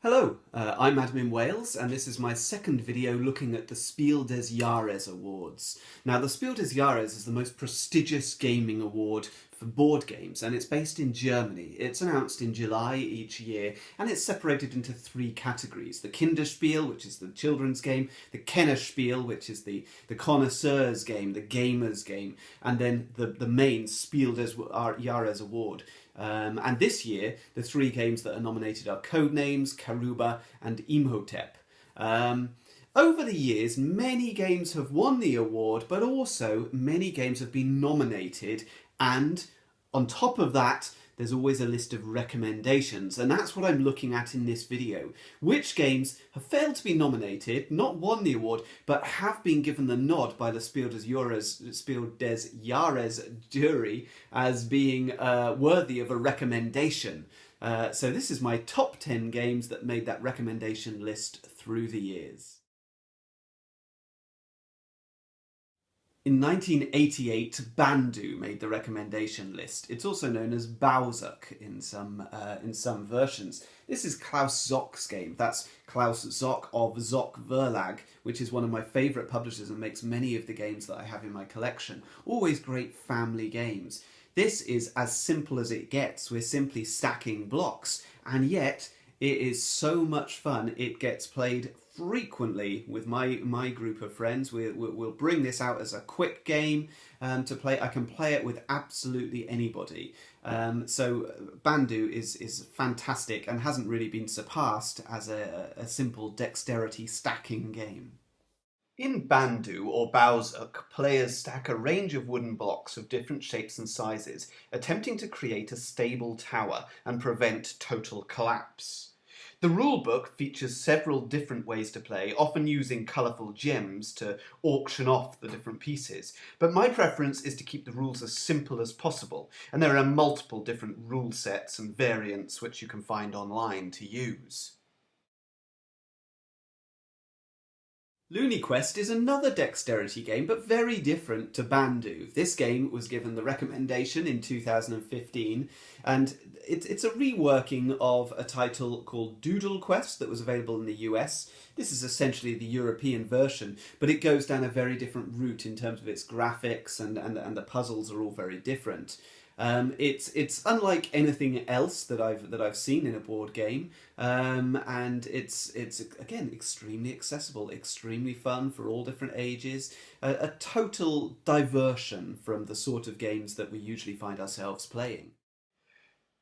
Hello, I'm Adam in Wales, and this is my second video looking at the Spiel des Jahres awards. Now, the Spiel des Jahres is the most prestigious gaming award for board games, and it's based in Germany. It's announced in July each year, and it's separated into three categories. The Kinderspiel, which is the children's game, the Kennerspiel, which is the connoisseur's game, the gamer's game, and then the main Spiel des Jahres award. And this year, the three games that are nominated are Codenames, Karuba, and Imhotep. Over the years, many games have won the award, but also many games have been nominated, and on top of that, there's always a list of recommendations, and that's what I'm looking at in this video. Which games have failed to be nominated, not won the award, but have been given the nod by the Spiel des Jahres jury as being worthy of a recommendation. So this is my top 10 games that made that recommendation list through the years. In 1988, Bandu made the recommendation list. It's also known as Bauzuk in some versions. This is Klaus Zock's game. That's Klaus Zock of Zock Verlag, which is one of my favourite publishers and makes many of the games that I have in my collection. Always great family games. This is as simple as it gets. We're simply stacking blocks, and yet it is so much fun. It gets played frequently with my group of friends. We'll bring this out as a quick game to play. I can play it with absolutely anybody. So Bandu is fantastic and hasn't really been surpassed as a simple dexterity stacking game. In Bandu, or Bauzuk, players stack a range of wooden blocks of different shapes and sizes, attempting to create a stable tower and prevent total collapse. The rulebook features several different ways to play, often using colourful gems to auction off the different pieces, but my preference is to keep the rules as simple as possible, and there are multiple different rule sets and variants which you can find online to use. Looney Quest is another dexterity game, but very different to Bandu. This game was given the recommendation in 2015, and it's a reworking of a title called Doodle Quest that was available in the US. This is essentially the European version, but it goes down a very different route in terms of its graphics, and the puzzles are all very different. It's unlike anything else that I've seen in a board game, and it's again extremely accessible, extremely fun for all different ages, a total diversion from the sort of games that we usually find ourselves playing.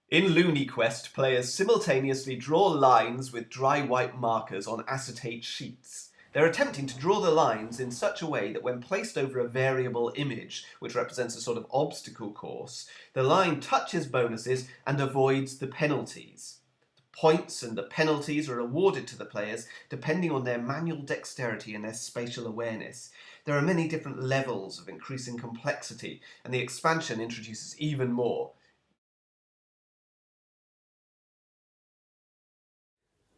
In Looney Quest, players simultaneously draw lines with dry white markers on acetate sheets. They're attempting to draw the lines in such a way that when placed over a variable image, which represents a sort of obstacle course, the line touches bonuses and avoids the penalties. The points and the penalties are awarded to the players depending on their manual dexterity and their spatial awareness. There are many different levels of increasing complexity, and the expansion introduces even more.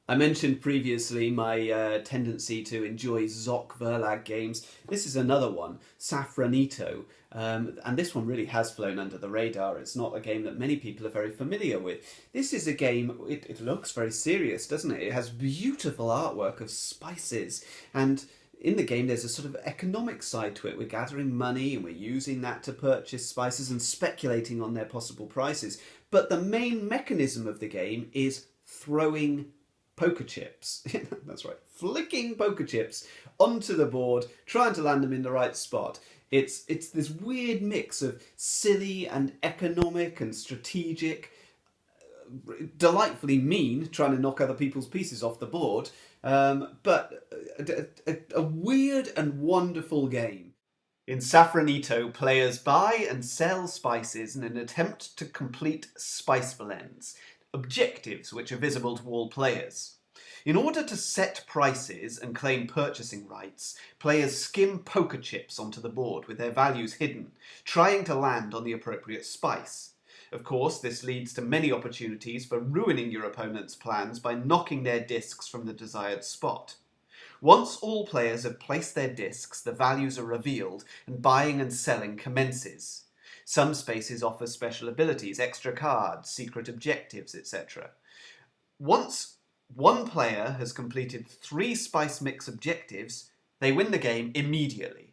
I mentioned previously my tendency to enjoy Zock Verlag games. This is another one, Saffronito, and this one really has flown under the radar. It's not a game that many people are very familiar with. This is a game, it looks very serious, doesn't it? It has beautiful artwork of spices, and in the game there's a sort of economic side to it. We're gathering money and we're using that to purchase spices and speculating on their possible prices. But the main mechanism of the game is throwing poker chips. That's right, flicking poker chips onto the board, trying to land them in the right spot. It's this weird mix of silly and economic and strategic, delightfully mean, trying to knock other people's pieces off the board, but a weird and wonderful game. In Saffronito, players buy and sell spices in an attempt to complete spice blends, objectives which are visible to all players. In order to set prices and claim purchasing rights, players skim poker chips onto the board with their values hidden, trying to land on the appropriate spice. Of course, this leads to many opportunities for ruining your opponent's plans by knocking their discs from the desired spot. Once all players have placed their discs, the values are revealed and buying and selling commences. Some spaces offer special abilities, extra cards, secret objectives, etc. Once one player has completed 3 spice mix objectives, they win the game immediately.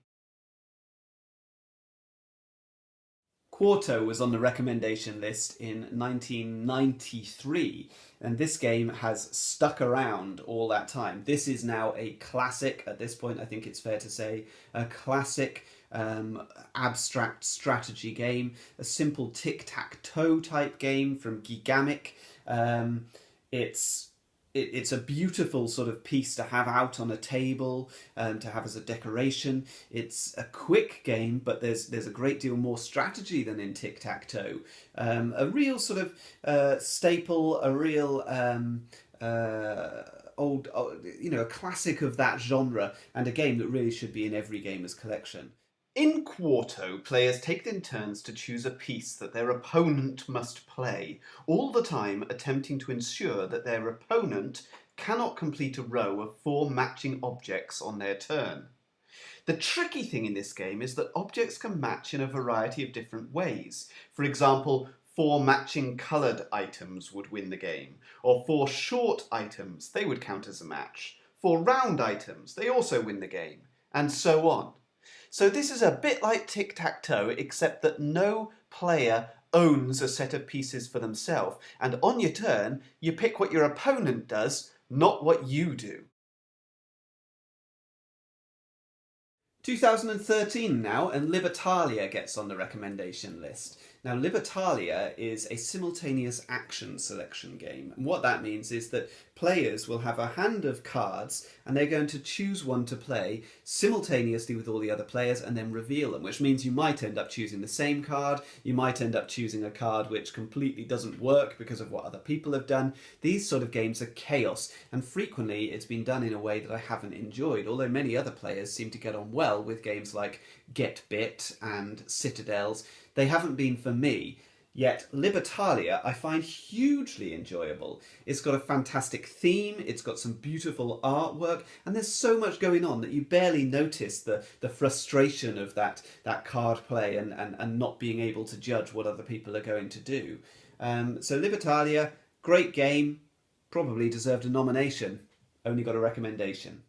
Quarto was on the recommendation list in 1993, and this game has stuck around all that time. This is now a classic, at this point I think it's fair to say, a classic abstract strategy game, a simple tic-tac-toe type game from Gigamic. It's a beautiful sort of piece to have out on a table, to have as a decoration. It's a quick game, but there's a great deal more strategy than in tic-tac-toe. A real sort of staple, a real a classic of that genre, and a game that really should be in every gamer's collection. In Quarto, players take it in turns to choose a piece that their opponent must play, all the time attempting to ensure that their opponent cannot complete a row of 4 matching objects on their turn. The tricky thing in this game is that objects can match in a variety of different ways. For example, 4 matching coloured items would win the game, or 4 short items, they would count as a match. 4 round items, they also win the game, and so on. So this is a bit like tic-tac-toe, except that no player owns a set of pieces for themselves, and on your turn, you pick what your opponent does, not what you do. 2013 now, and Libertalia gets on the recommendation list. Now, Libertalia is a simultaneous action selection game, and what that means is that players will have a hand of cards and they're going to choose one to play simultaneously with all the other players and then reveal them, which means you might end up choosing the same card, you might end up choosing a card which completely doesn't work because of what other people have done. These sort of games are chaos, and frequently it's been done in a way that I haven't enjoyed, although many other players seem to get on well with games like Get Bit and Citadels. They haven't been for me, yet Libertalia I find hugely enjoyable. It's got a fantastic theme, it's got some beautiful artwork, and there's so much going on that you barely notice the frustration of that card play and not being able to judge what other people are going to do. So Libertalia, great game, probably deserved a nomination, only got a recommendation.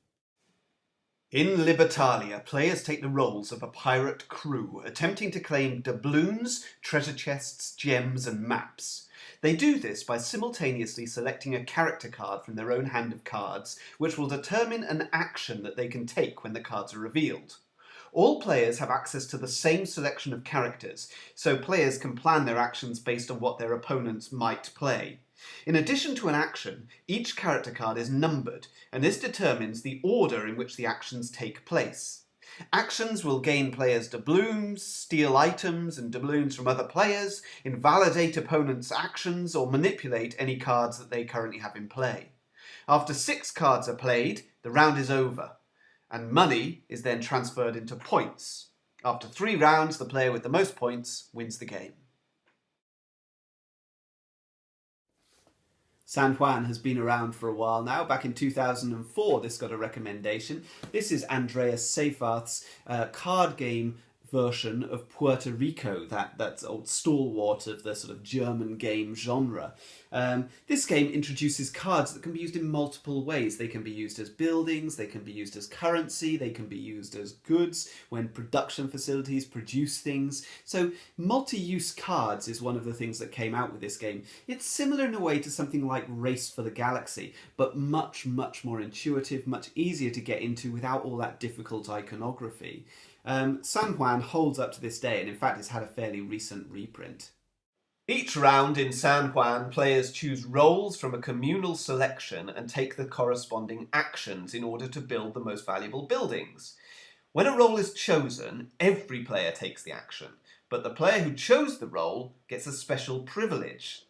In Libertalia, players take the roles of a pirate crew, attempting to claim doubloons, treasure chests, gems, and maps. They do this by simultaneously selecting a character card from their own hand of cards, which will determine an action that they can take when the cards are revealed. All players have access to the same selection of characters, so players can plan their actions based on what their opponents might play. In addition to an action, each character card is numbered, and this determines the order in which the actions take place. Actions will gain players doubloons, steal items and doubloons from other players, invalidate opponents' actions, or manipulate any cards that they currently have in play. After 6 cards are played, the round is over, and money is then transferred into points. After 3 rounds, the player with the most points wins the game. San Juan has been around for a while now. Back in 2004, this got a recommendation. This is Andreas Seyfarth's card game version of Puerto Rico, that old stalwart of the sort of German game genre. This game introduces cards that can be used in multiple ways. They can be used as buildings, they can be used as currency, they can be used as goods when production facilities produce things. So multi-use cards is one of the things that came out with this game. It's similar in a way to something like Race for the Galaxy, but much, much more intuitive, much easier to get into without all that difficult iconography. San Juan holds up to this day, and in fact it's had a fairly recent reprint. Each round in San Juan, players choose roles from a communal selection and take the corresponding actions in order to build the most valuable buildings. When a role is chosen, every player takes the action, but the player who chose the role gets a special privilege.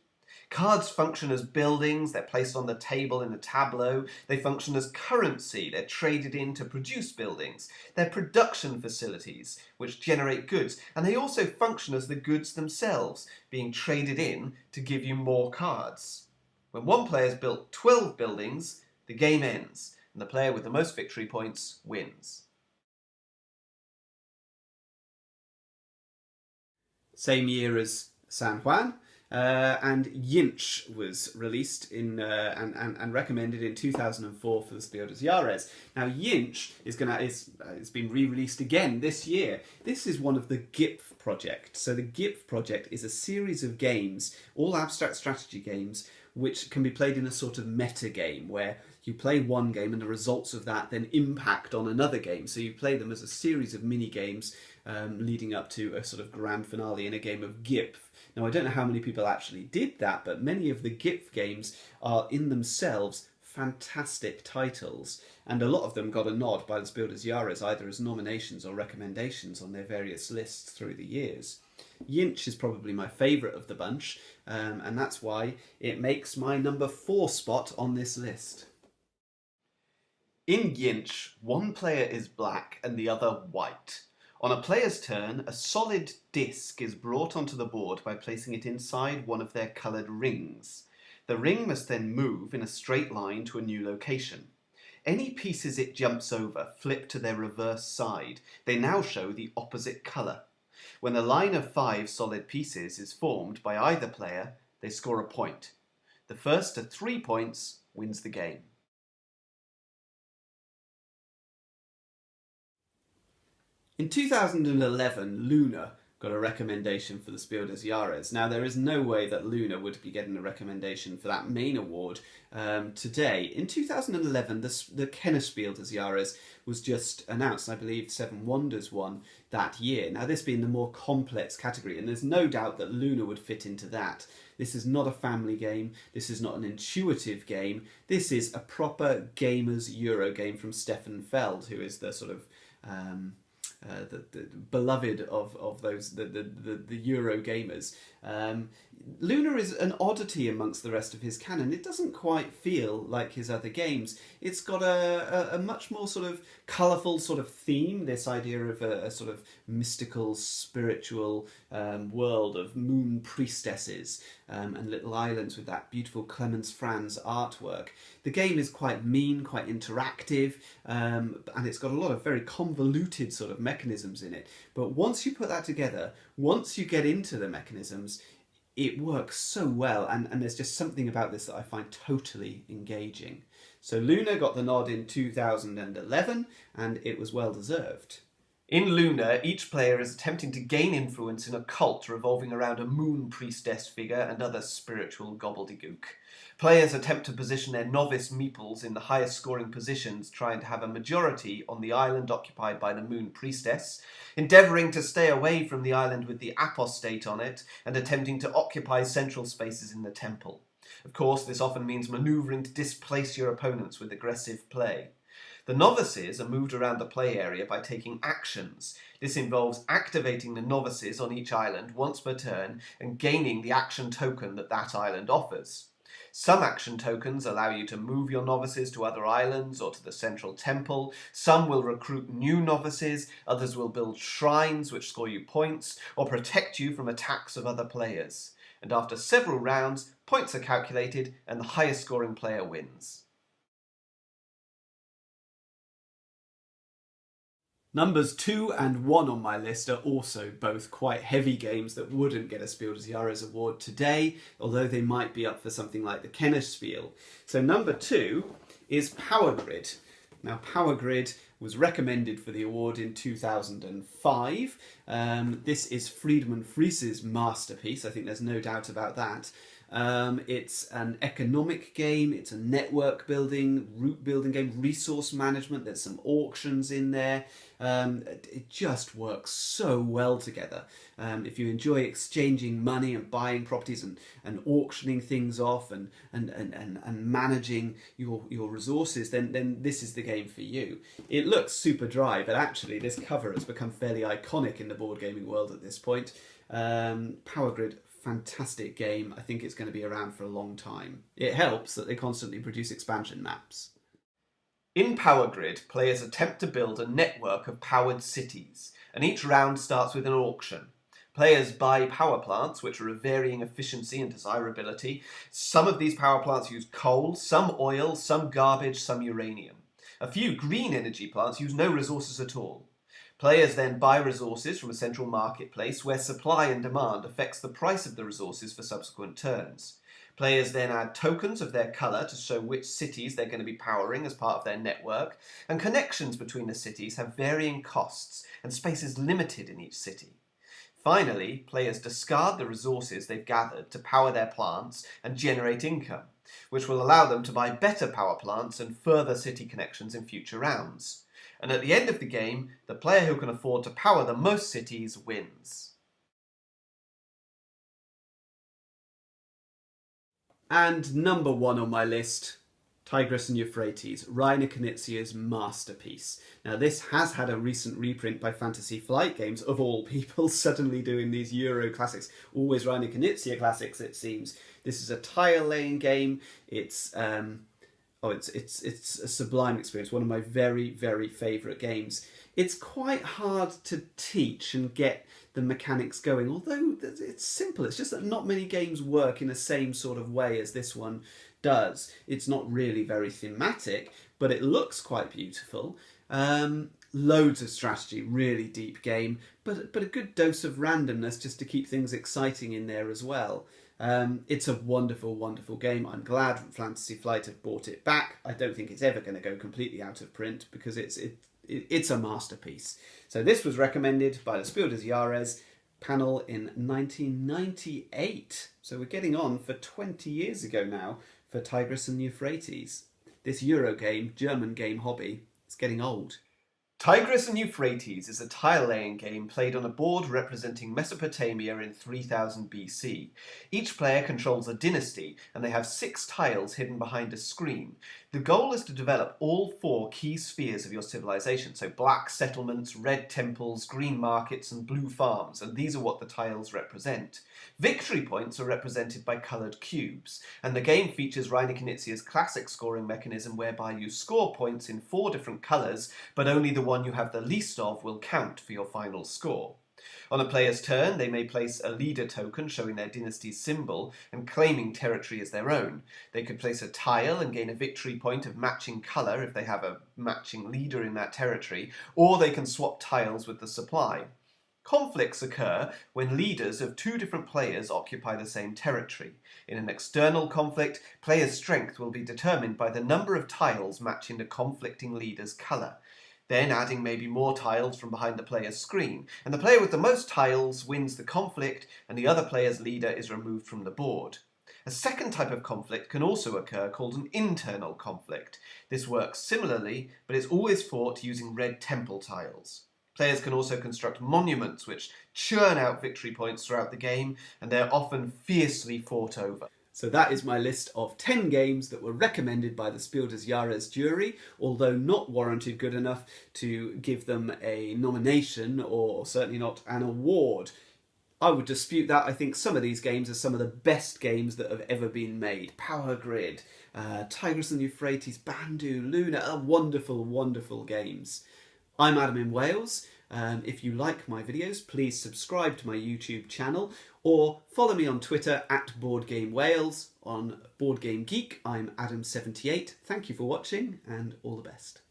Cards function as buildings, they're placed on the table in a tableau, they function as currency, they're traded in to produce buildings, they're production facilities which generate goods, and they also function as the goods themselves, being traded in to give you more cards. When one player's built 12 buildings, the game ends, and the player with the most victory points wins. Same year as San Juan. And Yinch was released and recommended in 2004 for the Spiel des Jahres. Now Yinch it's been re-released again this year. This is one of the GIPF project. So the GIPF project is a series of games, all abstract strategy games, which can be played in a sort of meta game where you play one game and the results of that then impact on another game. So you play them as a series of mini games leading up to a sort of grand finale in a game of GIPF. Now I don't know how many people actually did that, but many of the GIPF games are in themselves fantastic titles, and a lot of them got a nod by the Spiel des Jahres either as nominations or recommendations on their various lists through the years. Yinch is probably my favourite of the bunch, and that's why it makes my number 4 spot on this list. In Yinch, one player is black and the other white. On a player's turn, a solid disc is brought onto the board by placing it inside one of their coloured rings. The ring must then move in a straight line to a new location. Any pieces it jumps over flip to their reverse side. They now show the opposite colour. When a line of 5 solid pieces is formed by either player, they score a point. The first to 3 points wins the game. In 2011, Luna got a recommendation for the Spiel des Jahres. Now, there is no way that Luna would be getting a recommendation for that main award today. In 2011, the Kenner Spiel des Jahres was just announced. I believe Seven Wonders won that year. Now, this being the more complex category, and there's no doubt that Luna would fit into that. This is not a family game. This is not an intuitive game. This is a proper gamer's Euro game from Stefan Feld, who is the sort of the beloved of those the Euro gamers. Luna is an oddity amongst the rest of his canon. It doesn't quite feel like his other games. It's got a much more sort of colourful sort of theme, this idea of a sort of mystical, spiritual world of moon priestesses and little islands with that beautiful Clemens Franz artwork. The game is quite mean, quite interactive, and it's got a lot of very convoluted sort of mechanisms in it. But once you put that together, once you get into the mechanisms, it works so well, and there's just something about this that I find totally engaging. So Luna got the nod in 2011, and it was well deserved. In Luna, each player is attempting to gain influence in a cult revolving around a moon priestess figure and other spiritual gobbledygook. Players attempt to position their novice meeples in the highest scoring positions, trying to have a majority on the island occupied by the moon priestess, endeavouring to stay away from the island with the apostate on it, and attempting to occupy central spaces in the temple. Of course, this often means manoeuvring to displace your opponents with aggressive play. The novices are moved around the play area by taking actions. This involves activating the novices on each island once per turn and gaining the action token that that island offers. Some action tokens allow you to move your novices to other islands or to the central temple. Some will recruit new novices, others will build shrines which score you points or protect you from attacks of other players. And after several rounds, points are calculated and the highest scoring player wins. Numbers 2 and 1 on my list are also both quite heavy games that wouldn't get a Spiel des Jahres award today, although they might be up for something like the Kenner Spiel. So number 2 is Power Grid. Now Power Grid was recommended for the award in 2005. This is Friedemann Fries's masterpiece, I think there's no doubt about that. It's an economic game, it's a network building, route building game, resource management, there's some auctions in there. It just works so well together. If you enjoy exchanging money and buying properties and auctioning things off and managing your resources, then this is the game for you. It looks super dry, but actually this cover has become fairly iconic in the board gaming world at this point. Power Grid, fantastic game. I think it's going to be around for a long time. It helps that they constantly produce expansion maps. In Power Grid, players attempt to build a network of powered cities, and each round starts with an auction. Players buy power plants, which are of varying efficiency and desirability. Some of these power plants use coal, some oil, some garbage, some uranium. A few green energy plants use no resources at all. Players then buy resources from a central marketplace where supply and demand affects the price of the resources for subsequent turns. Players then add tokens of their colour to show which cities they're going to be powering as part of their network, and connections between the cities have varying costs, and space is limited in each city. Finally, players discard the resources they've gathered to power their plants and generate income, which will allow them to buy better power plants and further city connections in future rounds. And at the end of the game, the player who can afford to power the most cities wins. And number 1 on my list, Tigris and Euphrates, Rainer Knizia's masterpiece. Now this has had a recent reprint by Fantasy Flight Games, of all people, suddenly doing these Euro classics. Always Rainer Knizia classics, it seems. This is a tile-laying game. It's a sublime experience, one of my very, very favourite games. It's quite hard to teach and get the mechanics going, although it's simple. It's just that not many games work in the same sort of way as this one does. It's not really very thematic, but it looks quite beautiful. Loads of strategy, really deep game, but a good dose of randomness just to keep things exciting in there as well. It's a wonderful, wonderful game. I'm glad Fantasy Flight have brought it back. I don't think it's ever going to go completely out of print because it's a masterpiece. So this was recommended by the Spiel des Jahres panel in 1998. So we're getting on for 20 years ago now for Tigris and Euphrates. This Euro game, German game hobby, is getting old. Tigris and Euphrates is a tile-laying game played on a board representing Mesopotamia in 3000 BC. Each player controls a dynasty, and they have 6 tiles hidden behind a screen. The goal is to develop all 4 key spheres of your civilization, so black settlements, red temples, green markets, and blue farms, and these are what the tiles represent. Victory points are represented by coloured cubes, and the game features Rainer Knizia's classic scoring mechanism whereby you score points in 4 different colours, but only the one you have the least of will count for your final score. On a player's turn, they may place a leader token showing their dynasty's symbol and claiming territory as their own. They could place a tile and gain a victory point of matching colour if they have a matching leader in that territory, or they can swap tiles with the supply. Conflicts occur when leaders of 2 different players occupy the same territory. In an external conflict, players' strength will be determined by the number of tiles matching the conflicting leader's colour. Then adding maybe more tiles from behind the player's screen, and the player with the most tiles wins the conflict and the other player's leader is removed from the board. A second type of conflict can also occur called an internal conflict. This works similarly, but it's always fought using red temple tiles. Players can also construct monuments which churn out victory points throughout the game, and they're often fiercely fought over. So that is my list of 10 games that were recommended by the Spiel des Jahres jury, although not warranted good enough to give them a nomination or certainly not an award. I would dispute that. I think some of these games are some of the best games that have ever been made. Power Grid, Tigris and Euphrates, Bandu, Looney are wonderful, wonderful games. I'm Adam in Wales. If you like my videos, please subscribe to my YouTube channel or follow me on Twitter at BoardGameWales. On BoardGameGeek, I'm Adam78. Thank you for watching and all the best.